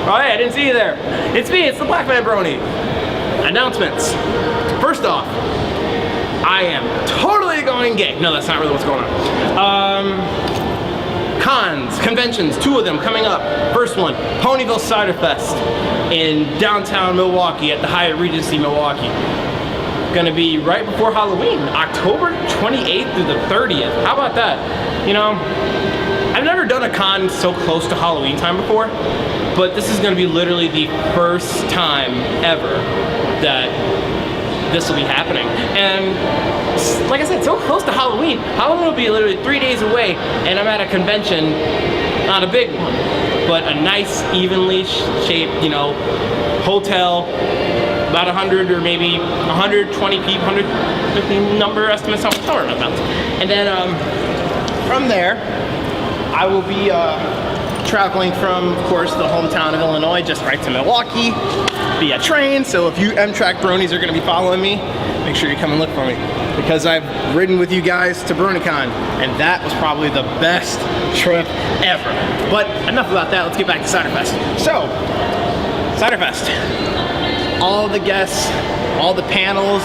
Oh hey, I didn't see you there. It's me, it's the Black Man Brony. Announcements. First off, I am totally going gay. No, that's not really what's going on. Cons, conventions, 2 of them coming up. First one, Ponyville Ciderfest in downtown Milwaukee at the Hyatt Regency Milwaukee. Gonna be right before Halloween, October 28th through the 30th. How about that? You know, I've never done a con so close to Halloween time before, but this is gonna be literally the first time ever that this will be happening. And like I said, so close to Halloween. Halloween will be literally 3 days away, and I'm at a convention, not a big one, but a nice, evenly shaped, you know, hotel, about 100 or maybe 120 people, 150 number estimates, somewhere around that. And then from there, I will be traveling from, of course, the hometown of Illinois, just right to Milwaukee via train. So if you M-Track bronies are going to be following me, make sure you come and look for me, because I've ridden with you guys to BronyCon, and that was probably the best trip ever. But enough about that, let's get back to Ciderfest. So, Ciderfest, all the guests, all the panels,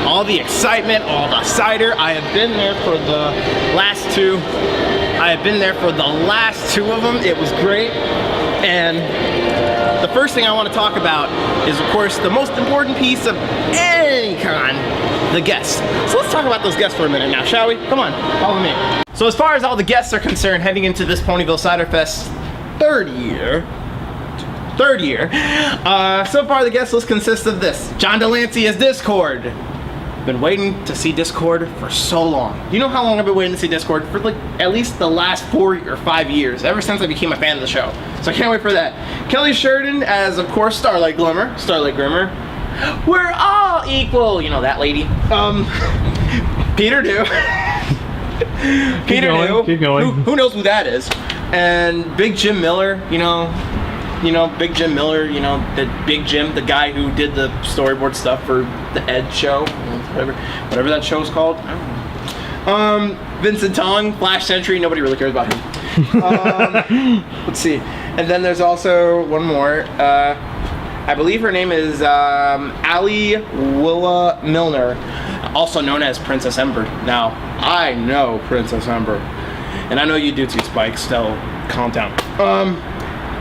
all the excitement, all the cider. I have been there for the last 2. I have been there for the last 2 of them. It was great. And the first thing I want to talk about is, of course, the most important piece of any con, the guests. So let's talk about those guests for a minute now, shall we? Come on, follow me. So as far as all the guests are concerned, heading into this Ponyville Ciderfest third year, so far the guest list consists of this. John Delancey as Discord. Been waiting to see Discord for so long. Do you know how long I've been waiting to see Discord? For like at least the last 4 or 5 years, ever since I became a fan of the show. So I can't wait for that. Kelly Sheridan as, of course, Starlight Glimmer. We're all equal. You know that lady. Peter Dew. Keep going. Who knows who that is? And Big Jim Miller. Big Jim Miller, the Big Jim, the guy who did the storyboard stuff for the Ed show, whatever that show's called. Vincent Tong, Flash Sentry, nobody really cares about him. Let's see. And then there's also one more. I believe her name is Ali Willa Milner, also known as Princess Ember. Now, I know Princess Ember, and I know you do too, Spike, so calm down.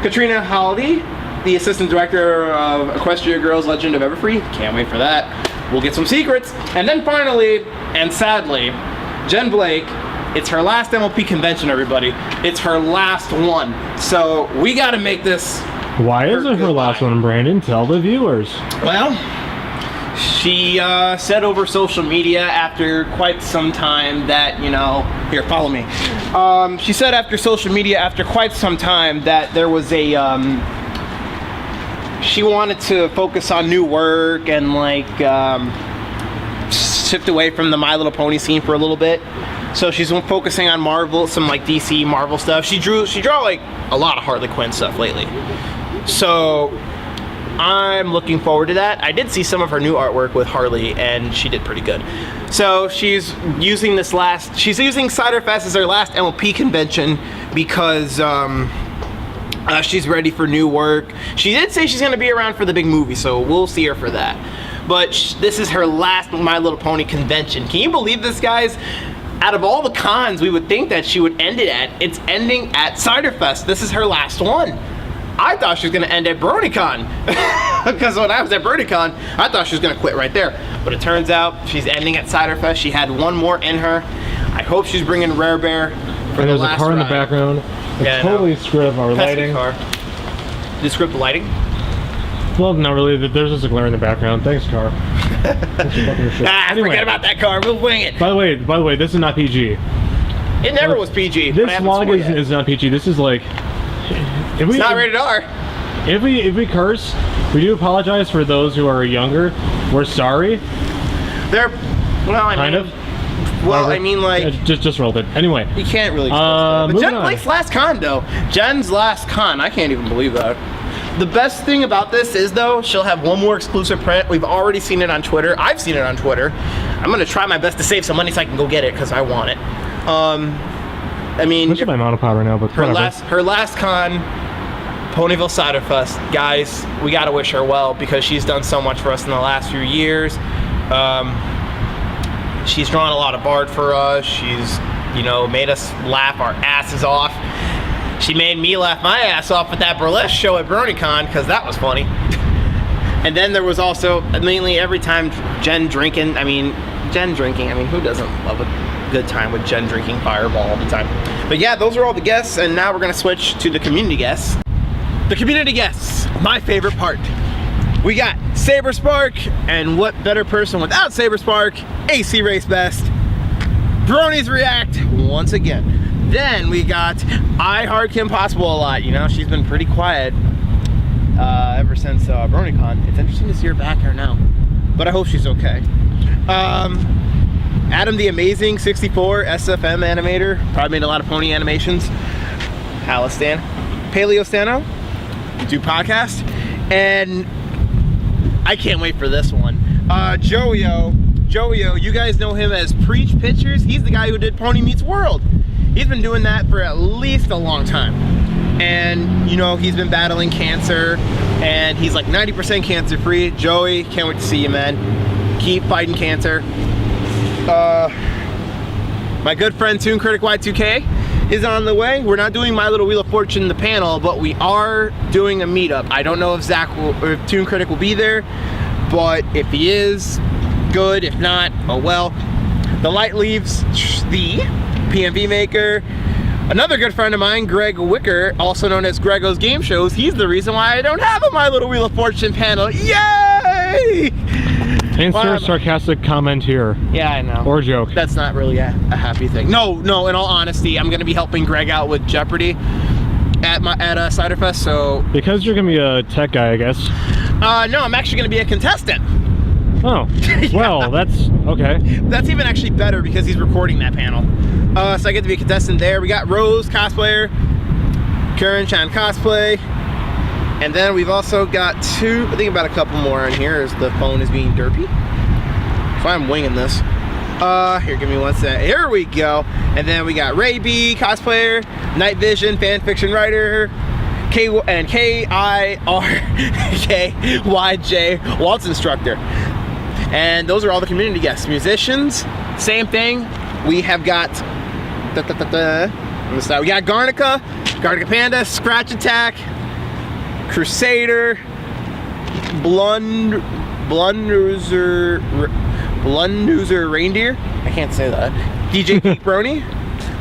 Katrina Halliday, the assistant director of Equestria Girls Legend of Everfree. Can't wait for that. We'll get some secrets. And then finally, and sadly, Jen Blake. It's her last MLP convention, everybody. It's her last one. So we gotta make this. Why is it her last one, Brandon? Tell the viewers. Well, she said over social media after quite some time that, here, follow me. She said after social media after quite some time that there was a, she wanted to focus on new work and like shift away from the My Little Pony scene for a little bit. So she's focusing on Marvel, some like DC Marvel stuff. She drew like a lot of Harley Quinn stuff lately. So I'm looking forward to that. I did see some of her new artwork with Harley, and she did pretty good. So she's using Ciderfest as her last MLP convention because she's ready for new work. She did say she's gonna be around for the big movie, so we'll see her for that. But this is her last My Little Pony convention. Can you believe this, guys? Out of all the cons we would think that she would end it at, it's ending at Ciderfest. This is her last one. I thought she was gonna end at BronyCon. Because when I was at BronyCon, I thought she was gonna quit right there. But it turns out she's ending at Ciderfest. She had one more in her. I hope she's bringing Rare Bear for and the there's last a car in the ride. background. It's totally screwed up our lighting. Car. Did you screw up the lighting? Well, not really. There's just a glare in the background. Thanks, car. Anyway. Forget about that car. We'll wing it. By the way, this is not PG. It never was PG. This vlog is not PG. This is like... It's not rated R. If we curse, we do apologize for those who are younger. We're sorry. I mean, like... Just rolled it. Anyway. You can't really... But Jen Blake's last con, though. Jen's last con. I can't even believe that. The best thing about this is, though, she'll have one more exclusive print. We've already seen it on Twitter. I've seen it on Twitter. I'm going to try my best to save some money so I can go get it, because I want it. I mean... I wish my monopod right now, but her last con, Ponyville Ciderfest. Guys, we gotta wish her well because she's done so much for us in the last few years. She's drawn a lot of art for us. She's, you know, made us laugh our asses off. She made me laugh my ass off at that burlesque show at BronyCon because that was funny. And then there was also, mainly every time Jen drinking, who doesn't love a good time with Jen drinking Fireball all the time? But yeah, those are all the guests, and now we're gonna switch to the community guests. The community guests, my favorite part. We got Saber Spark, and what better person without Saber Spark? AC Race Best. Bronies React once again. Then we got I Heart Kim Possible a lot. You know, she's been pretty quiet ever since BronyCon. It's interesting to see her back here now, but I hope she's okay. Adam the Amazing 64 SFM animator, probably made a lot of pony animations. Alistan, Paleo Stano, do podcast, and I can't wait for this one. Joey-O, you guys know him as Preach Pictures. He's the guy who did Pony Meets World. He's been doing that for at least a long time. And you know, he's been battling cancer and he's like 90% cancer free. Joey, can't wait to see you, man. Keep fighting cancer. My good friend Toon Critic Y2K is on the way. We're not doing My Little Wheel of Fortune, the panel, but we are doing a meetup. I don't know if Zach will, or if Toon Critic will be there, but if he is, good. If not, oh well. The Light Leaves, the PMV maker. Another good friend of mine, Greg Wicker, also known as Grego's Game Shows. He's the reason why I don't have a My Little Wheel of Fortune panel. Yay! Insert sarcastic comment here. Yeah, I know. Or joke. That's not really a happy thing. No, in all honesty, I'm gonna be helping Greg out with Jeopardy at Ciderfest, so. Because you're gonna be a tech guy, I guess. No, I'm actually gonna be a contestant. Oh, well, that's okay. That's even actually better because he's recording that panel. So I get to be a contestant there. We got Rose, cosplayer, Karen Chan cosplay, and then we've also got I think about a couple more in here as the phone is being derpy. So I'm winging this. Here, give me one sec. Here we go. And then we got Ray B, cosplayer, Night Vision, fan fiction writer, KIRKYJ, waltz instructor. And those are all the community guests. Musicians, same thing. We have got we got Garnica Panda, Scratch Attack, Crusader, Blunduzer Reindeer. I can't say that. DJ Geek Brony,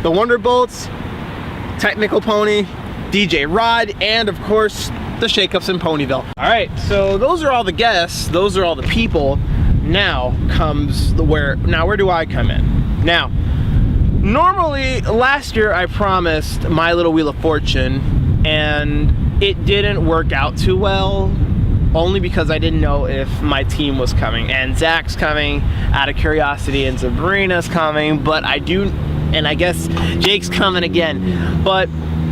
the Wonderbolts, Technical Pony, DJ Rod, and of course the Shakeups in Ponyville. All right, so those are all the guests. Those are all the people. Now comes where do I come in? Now, normally last year I promised My Little Wheel of Fortune and it didn't work out too well, only because I didn't know if my team was coming, and Zach's coming out of curiosity and Sabrina's coming, but I do, and I guess Jake's coming again. But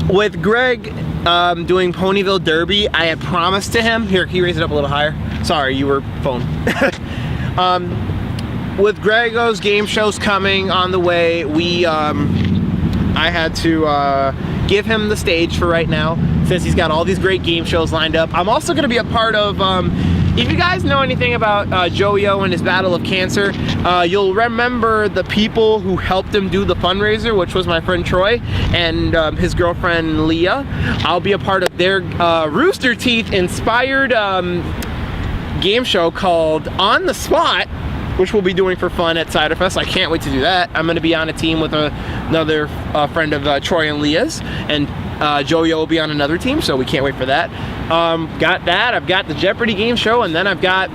with Greg doing Ponyville Derby, I had promised to him, here, can you raise it up a little higher? Sorry, you were phone. With Grego's game shows coming on the way, I had to give him the stage for right now, since he's got all these great game shows lined up. I'm also going to be a part of, if you guys know anything about Joey-O and his battle of cancer, you'll remember the people who helped him do the fundraiser, which was my friend Troy and his girlfriend Leah. I'll be a part of their Rooster Teeth inspired game show called On the Spot, which we'll be doing for fun at Ciderfest. I can't wait to do that. I'm going to be on a team with another friend of Troy and Leah's, and Joey-O will be on another team, so we can't wait for that. Got that. I've got the Jeopardy game show, and then I've got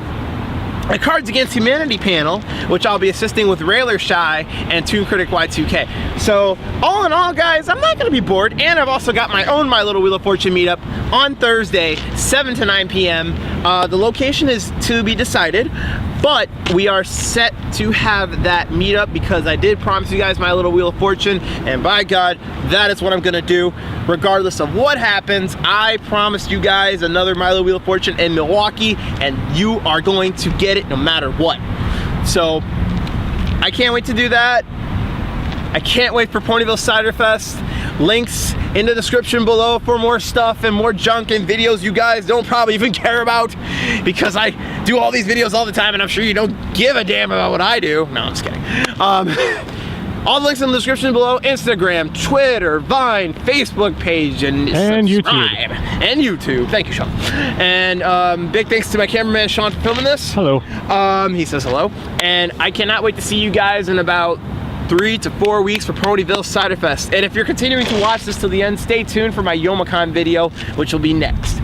a Cards Against Humanity panel, which I'll be assisting with Railer Shy and Toon Critic Y2K. So all in all, guys, I'm not going to be bored, and I've also got my own My Little Wheel of Fortune meetup on Thursday, 7 to 9 p.m. The location is to be decided, but we are set to have that meetup because I did promise you guys My Little Wheel of Fortune, and by God, that is what I'm gonna do. Regardless of what happens, I promised you guys another My Little Wheel of Fortune in Milwaukee, and you are going to get it no matter what. So I can't wait to do that. I can't wait for Ponyville Ciderfest. Links in the description below for more stuff and more junk and videos you guys don't probably even care about, because I do all these videos all the time and I'm sure you don't give a damn about what I do. No, I'm just kidding. All the links in the description below: Instagram, Twitter, Vine, Facebook page, and subscribe. And YouTube. Thank you, Sean. And big thanks to my cameraman, Sean, for filming this. Hello. He says hello. And I cannot wait to see you guys in about 3 to 4 weeks for Ponyville Ciderfest. And if you're continuing to watch this till the end, stay tuned for my Youmacon video, which will be next.